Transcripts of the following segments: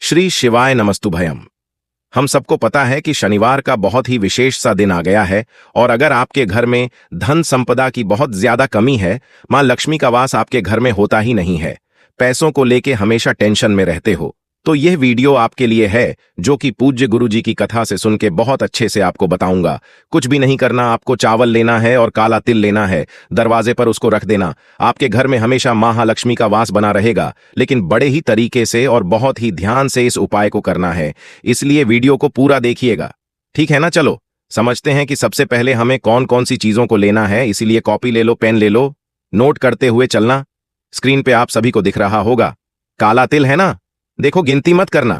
श्री शिवाय नमस्तुभयम। हम सबको पता है कि शनिवार का बहुत ही विशेष सा दिन आ गया है और अगर आपके घर में धन संपदा की बहुत ज्यादा कमी है, मां लक्ष्मी का वास आपके घर में होता ही नहीं है, पैसों को लेके हमेशा टेंशन में रहते हो, तो यह वीडियो आपके लिए है, जो कि पूज्य गुरु जी की कथा से सुन के बहुत अच्छे से आपको बताऊंगा। कुछ भी नहीं करना, आपको चावल लेना है और काला तिल लेना है, दरवाजे पर उसको रख देना। आपके घर में हमेशा महालक्ष्मी का वास बना रहेगा, लेकिन बड़े ही तरीके से और बहुत ही ध्यान से इस उपाय को करना है, इसलिए वीडियो को पूरा देखिएगा, ठीक है ना। चलो समझते हैं कि सबसे पहले हमें कौन कौन सी चीजों को लेना है, इसीलिए कॉपी ले लो, पेन ले लो, नोट करते हुए चलना। स्क्रीन पे आप सभी को दिख रहा होगा, काला तिल है ना। देखो, गिनती मत करना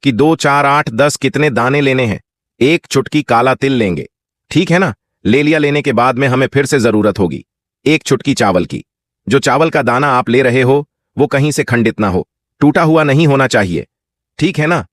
कि 2, 4, 8, 10 कितने दाने लेने हैं, एक चुटकी काला तिल लेंगे, ठीक है ना। ले लिया, लेने के बाद में हमें फिर से जरूरत होगी एक चुटकी चावल की। जो चावल का दाना आप ले रहे हो वो कहीं से खंडित ना हो, टूटा हुआ नहीं होना चाहिए, ठीक है ना।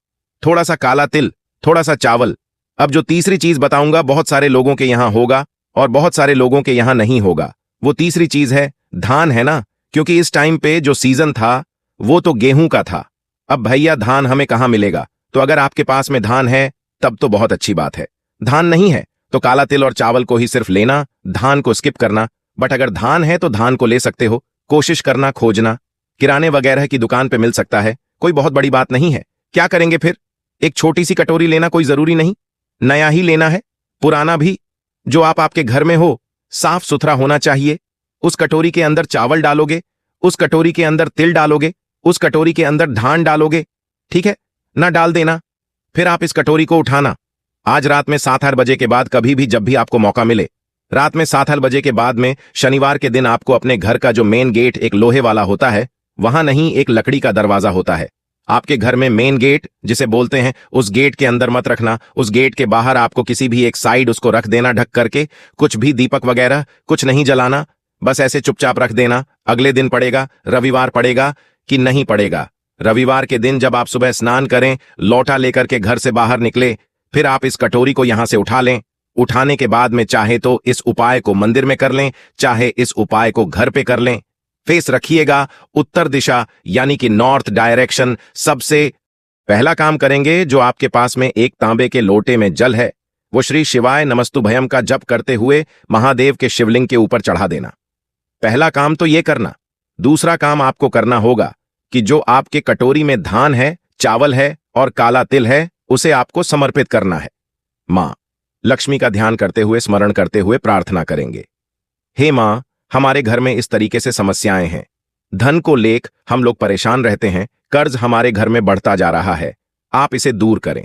थोड़ा सा काला तिल, थोड़ा सा चावल। अब जो तीसरी चीज बताऊंगा बहुत सारे लोगों के यहां होगा और बहुत सारे लोगों के यहां नहीं होगा। वो तीसरी चीज है धान, है ना, क्योंकि इस टाइम पे जो सीजन था वो तो गेहूं का था। अब भैया धान हमें कहां मिलेगा, तो अगर आपके पास में धान है तब तो बहुत अच्छी बात है, धान नहीं है तो काला तिल और चावल को ही सिर्फ लेना, धान को स्किप करना। बट अगर धान है तो धान को ले सकते हो, कोशिश करना खोजना, किराने वगैरह की दुकान पे मिल सकता है, कोई बहुत बड़ी बात नहीं है। क्या करेंगे फिर, एक छोटी सी कटोरी लेना, कोई जरूरी नहीं नया ही लेना है, पुराना भी जो आपके घर में हो, साफ सुथरा होना चाहिए। उस कटोरी के अंदर चावल डालोगे, उस कटोरी के अंदर तिल डालोगे, उस कटोरी के अंदर धान डालोगे, ठीक है ना, डाल देना। फिर आप इस कटोरी को उठाना, आज रात में 7-8 बजे के बाद, कभी भी जब भी आपको मौका मिले, रात में 7-8 बजे के बाद में शनिवार के दिन आपको अपने घर का जो मेन गेट एक लोहे वाला होता है, वहां नहीं एक लकड़ी का दरवाजा होता है आपके घर में, मेन गेट जिसे बोलते हैं, उस गेट के अंदर मत रखना। उस गेट के बाहर आपको किसी भी एक साइड उसको रख देना ढक करके, कुछ भी दीपक वगैरह कुछ नहीं जलाना, बस ऐसे चुपचाप रख देना। अगले दिन पड़ेगा, रविवार पड़ेगा कि नहीं पड़ेगा, रविवार के दिन जब आप सुबह स्नान करें, लौटा लेकर के घर से बाहर निकले, फिर आप इस कटोरी को यहां से उठा लें। उठाने के बाद में चाहे तो इस उपाय को मंदिर में कर लें, चाहे इस उपाय को घर पे कर लें। फेस रखिएगा उत्तर दिशा, यानी कि नॉर्थ डायरेक्शन। सबसे पहला काम करेंगे, जो आपके पास में एक तांबे के लोटे में जल है, वो श्री शिवाय नमस्तुभयम का जप करते हुए महादेव के शिवलिंग के ऊपर चढ़ा देना। पहला काम तो ये करना। दूसरा काम आपको करना होगा कि जो आपके कटोरी में धान है, चावल है और काला तिल है, उसे आपको समर्पित करना है। मां लक्ष्मी का ध्यान करते हुए, स्मरण करते हुए प्रार्थना करेंगे, हे मां, हमारे घर में इस तरीके से समस्याएं हैं, धन को लेकर हम लोग परेशान रहते हैं, कर्ज हमारे घर में बढ़ता जा रहा है, आप इसे दूर करें।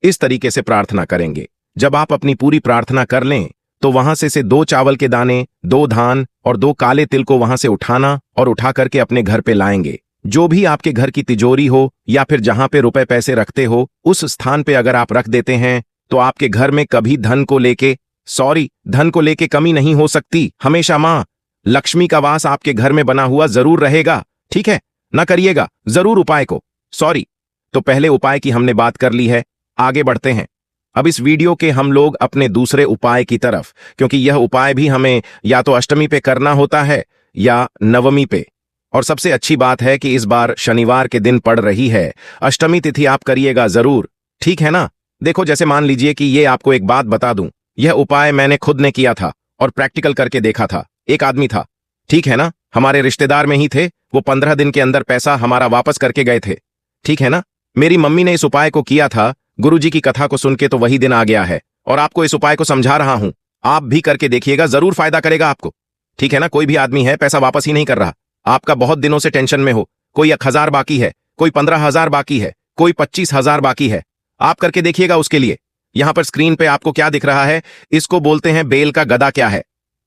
इस तरीके से प्रार्थना करेंगे। जब आप अपनी पूरी प्रार्थना कर लें तो वहां से 2 चावल के दाने, 2 धान और 2 काले तिल को वहां से उठाना और उठा करके अपने घर पे लाएंगे। जो भी आपके घर की तिजोरी हो या फिर जहां पे रुपए पैसे रखते हो, उस स्थान पे अगर आप रख देते हैं तो आपके घर में कभी धन को लेके कमी नहीं हो सकती। हमेशा मां लक्ष्मी का वास आपके घर में बना हुआ जरूर रहेगा, ठीक है ना। करिएगा जरूर उपाय को। तो पहले उपाय की हमने बात कर ली है, आगे बढ़ते हैं। अब इस वीडियो के हम लोग अपने दूसरे उपाय की तरफ, क्योंकि यह उपाय भी हमें या तो अष्टमी पे करना होता है या नवमी पे, और सबसे अच्छी बात है कि इस बार शनिवार के दिन पड़ रही है, अष्टमी तिथि आप करिएगा जरूर, ठीक है ना। देखो, जैसे मान लीजिए कि ये आपको एक बात बता दूं, यह उपाय मैंने खुद ने किया था और प्रैक्टिकल करके देखा था। एक आदमी था, ठीक है ना, हमारे रिश्तेदार में ही थे, वो 15 दिन के अंदर पैसा हमारा वापस करके गए थे, ठीक है ना। मेरी मम्मी ने इस उपाय को किया था, गुरुजी की कथा को सुन के तो वही दिन आ गया है, और आपको इस उपाय को समझा रहा हूं, आप भी करके देखिएगा, जरूर फायदा करेगा आपको, ठीक है ना। कोई भी आदमी है पैसा वापस ही नहीं कर रहा, आपका बहुत दिनों से टेंशन में हो, कोई 1,000 बाकी है, कोई 15,000 बाकी है, कोई 25,000 बाकी है, आप करके देखिएगा। उसके लिए यहां पर स्क्रीन पे आपको क्या दिख रहा है, इसको बोलते हैं बेल का गदा। क्या है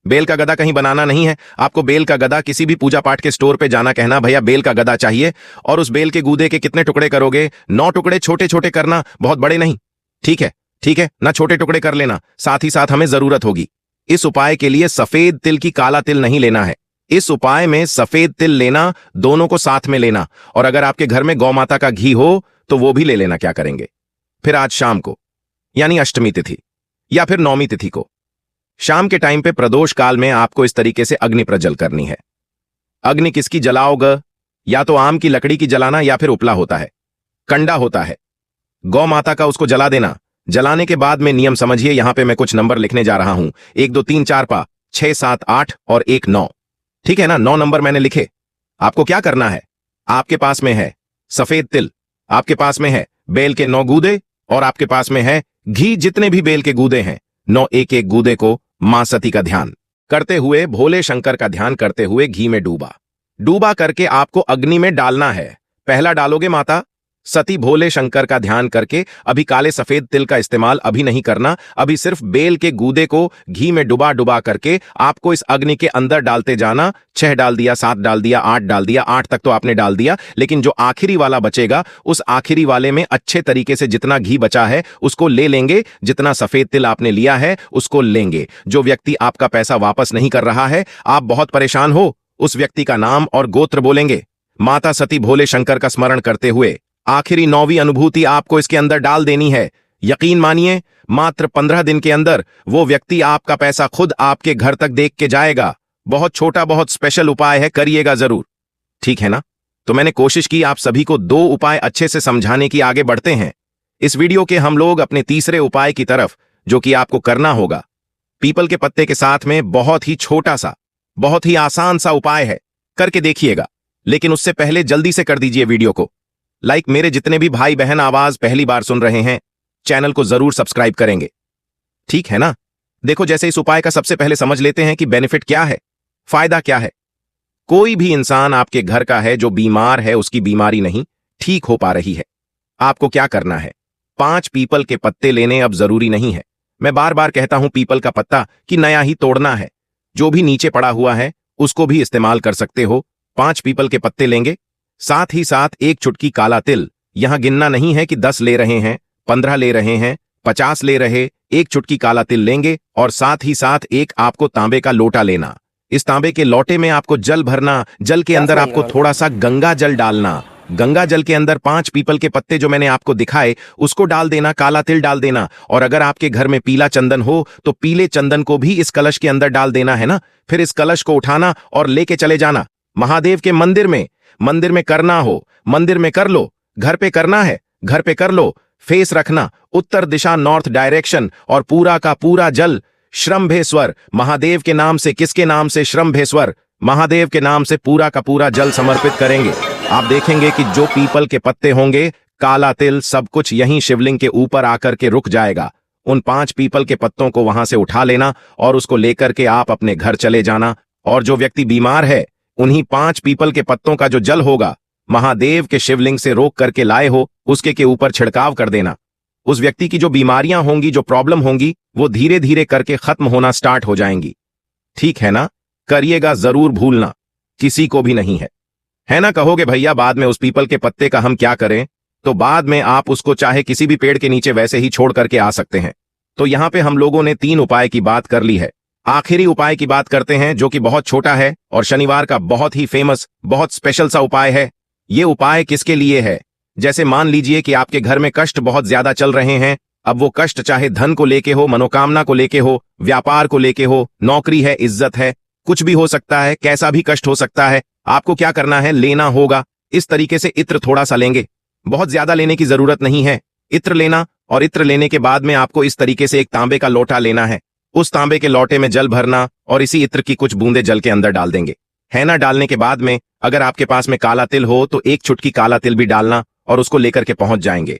बेल का गदा? कहीं बनाना नहीं है आपको। बेल का गदा किसी भी पूजा पाठ के स्टोर पे जाना, कहना भैया बेल का गदा चाहिए, और उस बेल के गूदे के कितने टुकड़े करोगे? 9 टुकड़े, छोटे छोटे करना, बहुत बड़े नहीं, ठीक है ना, छोटे टुकड़े कर लेना। साथ ही साथ हमें जरूरत होगी इस उपाय के लिए सफेद तिल की, काला तिल नहीं लेना है। इस उपाय में सफेद तिल लेना, दोनों को साथ में लेना, और अगर आपके घर में गौ माता का घी हो तो वो भी ले लेना। क्या करेंगे फिर, आज शाम को, यानी अष्टमी तिथि या फिर नौमी तिथि को, शाम के टाइम पे प्रदोष काल में आपको इस तरीके से अग्नि प्रज्वल करनी है। अग्नि किसकी जलाओगे? या तो आम की लकड़ी की जलाना या फिर उपला होता है, कंडा होता है, गौ माता का, उसको जला देना। जलाने के बाद में नियम समझिए, यहां पे मैं कुछ नंबर लिखने जा रहा हूं, 1 2 3 4 5 6 7 8 और 1 9। ठीक है ना, 9 नंबर मैंने लिखे। आपको क्या करना है, आपके पास में है सफेद तिल, आपके पास में है बेल के 9 गूदे, और आपके पास में है घी। जितने भी बेल के गूदे हैं, 9 एक एक गूदे को मां सती का ध्यान करते हुए, भोले शंकर का ध्यान करते हुए घी में डूबा करके आपको अग्नि में डालना है। पहला डालोगे माता सती भोले शंकर का ध्यान करके। अभी काले सफेद तिल का इस्तेमाल अभी नहीं करना, अभी सिर्फ बेल के गूदे को घी में डुबा करके आपको इस अग्नि के अंदर डालते जाना। 6 डाल दिया, 7 डाल दिया, 8 डाल दिया, 8 तक तो आपने डाल दिया, लेकिन जो आखिरी वाला बचेगा, उस आखिरी वाले में अच्छे तरीके से जितना घी बचा है उसको ले लेंगे, जितना सफेद तिल आपने लिया है उसको लेंगे। जो व्यक्ति आपका पैसा वापस नहीं कर रहा है, आप बहुत परेशान हो, उस व्यक्ति का नाम और गोत्र बोलेंगे, माता सती भोले शंकर का स्मरण करते हुए आखिरी 9वीं अनुभूति आपको इसके अंदर डाल देनी है। यकीन मानिए, मात्र 15 दिन के अंदर वो व्यक्ति आपका पैसा खुद आपके घर तक देख के जाएगा। बहुत छोटा, बहुत स्पेशल उपाय है, करिएगा जरूर। ठीक है ना? तो मैंने कोशिश की आप सभी को 2 उपाय अच्छे से समझाने की। आगे बढ़ते हैं इस वीडियो के हम लोग अपने तीसरे उपाय की तरफ, जो कि आपको करना होगा पीपल के पत्ते के साथ में। बहुत ही छोटा सा, बहुत ही आसान सा उपाय है, करके देखिएगा। लेकिन उससे पहले जल्दी से कर दीजिए वीडियो को लाइक। मेरे जितने भी भाई बहन आवाज पहली बार सुन रहे हैं, चैनल को जरूर सब्सक्राइब करेंगे। ठीक है ना? देखो, जैसे इस उपाय का सबसे पहले समझ लेते हैं कि बेनिफिट क्या है, फायदा क्या है। कोई भी इंसान आपके घर का है जो बीमार है, उसकी बीमारी नहीं ठीक हो पा रही है, आपको क्या करना है, 5 पीपल के पत्ते लेने। अब जरूरी नहीं है, मैं बार बार कहता हूं, पीपल का पत्ता कि नया ही तोड़ना है, जो भी नीचे पड़ा हुआ है उसको भी इस्तेमाल कर सकते हो। 5 पीपल के पत्ते लेंगे, साथ ही साथ 1 चुटकी काला तिल। यहां गिनना नहीं है कि 10 ले रहे हैं, 15 ले रहे हैं, 50 ले रहे, 1 चुटकी काला तिल लेंगे। और साथ ही साथ एक आपको तांबे का लोटा लेना। इस तांबे के लोटे में आपको जल भरना, जल के अंदर आपको थोड़ा सा गंगा जल डालना। गंगा जल के अंदर 5 पीपल के पत्ते जो मैंने आपको दिखाए उसको डाल देना, काला तिल डाल देना। और अगर आपके घर में पीला चंदन हो तो पीले चंदन को भी इस कलश के अंदर डाल देना है ना। फिर इस कलश को उठाना और लेके चले जाना महादेव के मंदिर में। मंदिर में करना हो, मंदिर में कर लो, घर पे करना है, घर पे कर लो। फेस रखना उत्तर दिशा, नॉर्थ डायरेक्शन, और पूरा का पूरा जल श्रंभेश्वर महादेव के नाम से। किसके नाम से? श्रंभेश्वर महादेव के नाम से पूरा का पूरा जल समर्पित करेंगे। आप देखेंगे कि जो पीपल के पत्ते होंगे, काला तिल, सब कुछ यहीं शिवलिंग के ऊपर आकर के रुक जाएगा। उन 5 पीपल के पत्तों को वहां से उठा लेना और उसको लेकर के आप अपने घर चले जाना। और जो व्यक्ति बीमार है, उन्हीं 5 पीपल के पत्तों का जो जल होगा, महादेव के शिवलिंग से रोक करके लाए हो, उसके के ऊपर छिड़काव कर देना। उस व्यक्ति की जो बीमारियां होंगी, जो प्रॉब्लम होंगी, वो धीरे धीरे करके खत्म होना स्टार्ट हो जाएंगी। ठीक है ना? करिएगा जरूर, भूलना किसी को भी नहीं है ना? कहोगे भैया बाद में उस पीपल के पत्ते का हम क्या करें? तो बाद में आप उसको चाहे किसी भी पेड़ के नीचे वैसे ही छोड़ करके आ सकते हैं। तो यहां पे हम लोगों ने 3 उपाय की बात कर ली है। आखिरी उपाय की बात करते हैं, जो कि बहुत छोटा है और शनिवार का बहुत ही फेमस, बहुत स्पेशल सा उपाय है। ये उपाय किसके लिए है? जैसे मान लीजिए कि आपके घर में कष्ट बहुत ज्यादा चल रहे हैं। अब वो कष्ट चाहे धन को लेके हो, मनोकामना को लेके हो, व्यापार को लेके हो, नौकरी है, इज्जत है, कुछ भी हो सकता है, कैसा भी कष्ट हो सकता है। आपको क्या करना है? लेना होगा इस तरीके से इत्र थोड़ा सा लेंगे, बहुत ज्यादा लेने की जरूरत नहीं है। इत्र लेना, और इत्र लेने के बाद में आपको इस तरीके से एक तांबे का लोटा लेना है। उस तांबे के लोटे में जल भरना और इसी इत्र की कुछ बूंदे जल के अंदर डाल देंगे, है ना? डालने के बाद में अगर आपके पास में काला तिल हो तो 1 चुटकी काला तिल भी डालना और उसको लेकर के पहुंच जाएंगे।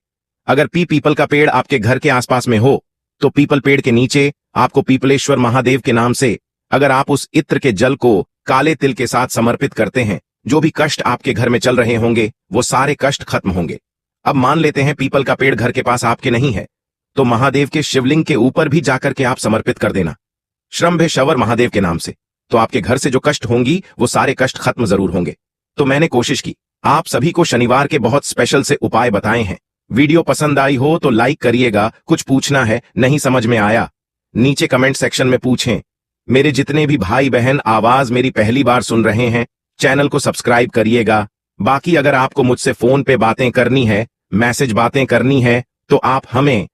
अगर पीपल का पेड़ आपके घर के आसपास में हो तो पीपल पेड़ के नीचे आपको पीपलेश्वर महादेव के नाम से, अगर आप उस इत्र के जल को काले तिल के साथ समर्पित करते हैं, जो भी कष्ट आपके घर में चल रहे होंगे वो सारे कष्ट खत्म होंगे। अब मान लेते हैं पीपल का पेड़ घर के पास आपके नहीं है, तो महादेव के शिवलिंग के ऊपर भी जाकर के आप समर्पित कर देना श्रंभेश्वर महादेव के नाम से। तो आपके घर से जो कष्ट होंगी वो सारे कष्ट खत्म जरूर होंगे। तो मैंने कोशिश की आप सभी को शनिवार के बहुत स्पेशल से उपाय बताए हैं। वीडियो पसंद आई हो तो लाइक करिएगा। कुछ पूछना है, नहीं समझ में आया, नीचे कमेंट सेक्शन में पूछें। मेरे जितने भी भाई बहन आवाज मेरी पहली बार सुन रहे हैं, चैनल को सब्सक्राइब करिएगा। बाकी अगर आपको मुझसे फोन पे बातें करनी है, मैसेज बातें करनी है, तो आप हमें